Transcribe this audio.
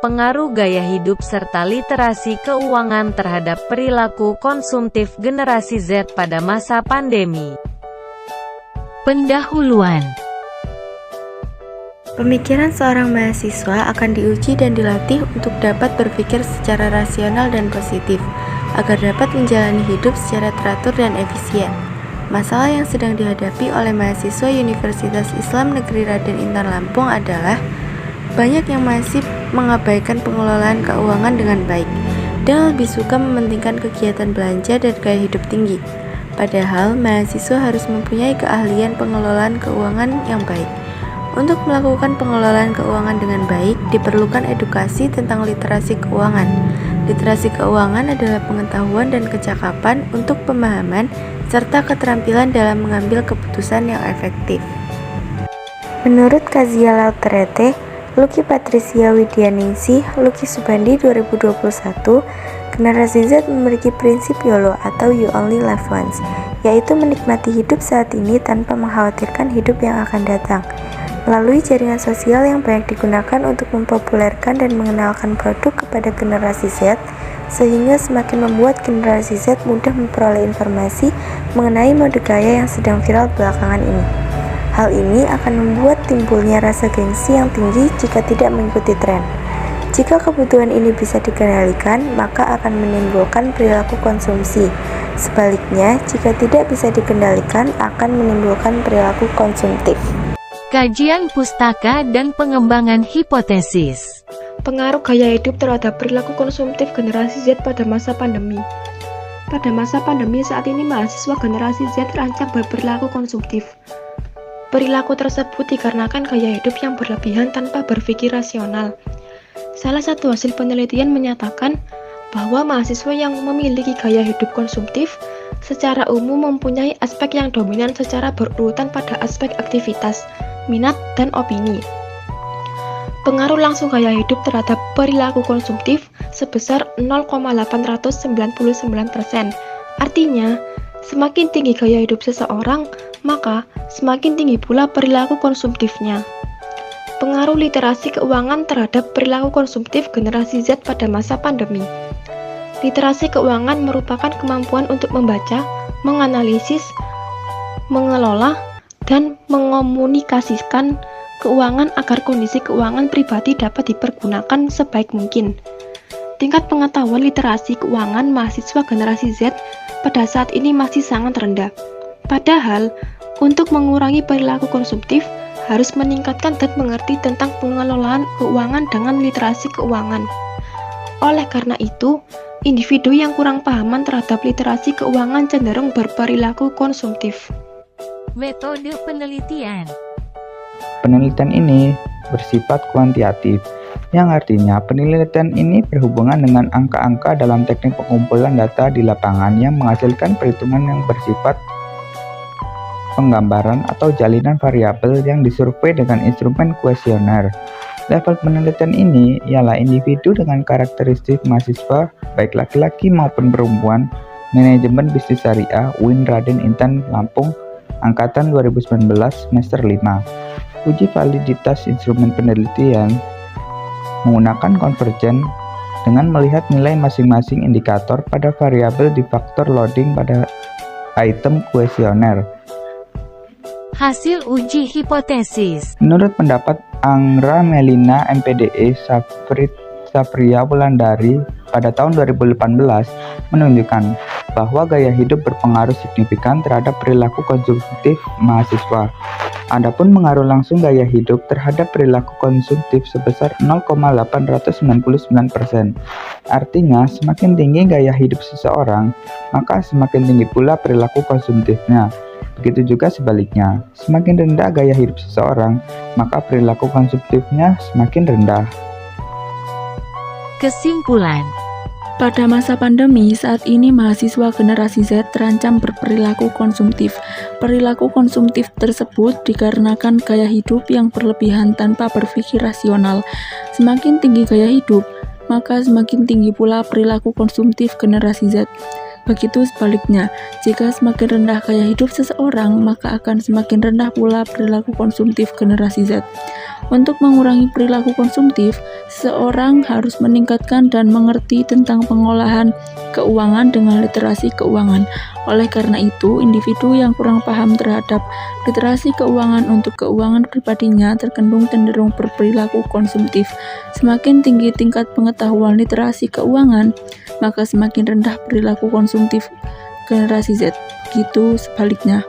pengaruh gaya hidup serta literasi keuangan terhadap perilaku konsumtif generasi Z pada masa pandemi. Pendahuluan. Pemikiran seorang mahasiswa akan diuji dan dilatih untuk dapat berpikir secara rasional dan positif, agar dapat menjalani hidup secara teratur dan efisien. Masalah yang sedang dihadapi oleh mahasiswa Universitas Islam Negeri Raden Intan Lampung adalah banyak yang masih mengabaikan pengelolaan keuangan dengan baik dan lebih suka mementingkan kegiatan belanja dan gaya hidup tinggi. Padahal, mahasiswa harus mempunyai keahlian pengelolaan keuangan yang baik. Untuk melakukan pengelolaan keuangan dengan baik, diperlukan edukasi tentang literasi keuangan. Literasi keuangan adalah pengetahuan dan kecakapan untuk pemahaman serta keterampilan dalam mengambil keputusan yang efektif. Menurut Kazia Lautrete, Lucky Patricia Widyaningsih, Lucky Subandi 2021, generasi Z memiliki prinsip YOLO atau You Only Live Once, yaitu menikmati hidup saat ini tanpa mengkhawatirkan hidup yang akan datang. Melalui jaringan sosial yang banyak digunakan untuk mempopulerkan dan mengenalkan produk kepada generasi Z, sehingga semakin membuat generasi Z mudah memperoleh informasi mengenai mode gaya yang sedang viral belakangan ini. Hal ini akan membuat timbulnya rasa gengsi yang tinggi jika tidak mengikuti tren. Jika kebutuhan ini bisa dikendalikan, maka akan menimbulkan perilaku konsumsi. Sebaliknya, jika tidak bisa dikendalikan, akan menimbulkan perilaku konsumtif. Kajian pustaka dan pengembangan hipotesis. Pengaruh gaya hidup terhadap perilaku konsumtif generasi Z pada masa pandemi. Pada masa pandemi saat ini, mahasiswa generasi Z terancam berperilaku konsumtif. Perilaku tersebut dikarenakan gaya hidup yang berlebihan tanpa berpikir rasional. Salah satu hasil penelitian menyatakan bahwa mahasiswa yang memiliki gaya hidup konsumtif secara umum mempunyai aspek yang dominan secara berurutan pada aspek aktivitas, minat, dan opini. Pengaruh langsung gaya hidup terhadap perilaku konsumtif sebesar 0,899%. Artinya, semakin tinggi gaya hidup seseorang, maka semakin tinggi pula perilaku konsumtifnya. Pengaruh literasi keuangan terhadap perilaku konsumtif generasi Z pada masa pandemi. Literasi keuangan merupakan kemampuan untuk membaca, menganalisis, mengelola, dan mengomunikasikan keuangan agar kondisi keuangan pribadi dapat dipergunakan sebaik mungkin. Tingkat pengetahuan literasi keuangan mahasiswa generasi Z pada saat ini masih sangat rendah. Padahal, untuk mengurangi perilaku konsumtif, harus meningkatkan dan mengerti tentang pengelolaan keuangan dengan literasi keuangan. Oleh karena itu, individu yang kurang pahaman terhadap literasi keuangan cenderung berperilaku konsumtif. Metode penelitian. Penelitian ini bersifat kuantitatif, yang artinya penelitian ini berhubungan dengan angka-angka dalam teknik pengumpulan data di lapangan yang menghasilkan perhitungan yang bersifat penggambaran atau jalinan variabel yang disurvei dengan instrumen kuesioner. Level penelitian ini ialah individu dengan karakteristik mahasiswa baik laki-laki maupun perempuan, manajemen bisnis syariah UIN Raden Intan Lampung, angkatan 2019 semester 5. Uji validitas instrumen penelitian menggunakan konvergen dengan melihat nilai masing-masing indikator pada variabel di faktor loading pada item kuesioner. Hasil uji hipotesis. Menurut pendapat Angra Melina MPDE Safria Wulandari pada tahun 2018 menunjukkan bahwa gaya hidup berpengaruh signifikan terhadap perilaku konsumtif mahasiswa. Adapun pengaruh langsung gaya hidup terhadap perilaku konsumtif sebesar 0,899%. Artinya, semakin tinggi gaya hidup seseorang, maka semakin tinggi pula perilaku konsumtifnya. Begitu juga sebaliknya, semakin rendah gaya hidup seseorang, maka perilaku konsumtifnya semakin rendah. Kesimpulan. Pada masa pandemi, saat ini mahasiswa generasi Z terancam berperilaku konsumtif. Perilaku konsumtif tersebut dikarenakan gaya hidup yang berlebihan tanpa berpikir rasional. Semakin tinggi gaya hidup, maka semakin tinggi pula perilaku konsumtif generasi Z. Begitu sebaliknya, jika semakin rendah gaya hidup seseorang, maka akan semakin rendah pula perilaku konsumtif generasi Z. Untuk mengurangi perilaku konsumtif, seseorang harus meningkatkan dan mengerti tentang pengolahan keuangan dengan literasi keuangan. Oleh karena itu, individu yang kurang paham terhadap literasi keuangan untuk keuangan pribadinya terkadang cenderung berperilaku konsumtif. Semakin tinggi tingkat pengetahuan literasi keuangan, maka semakin rendah perilaku konsumtif generasi Z. Begitu sebaliknya.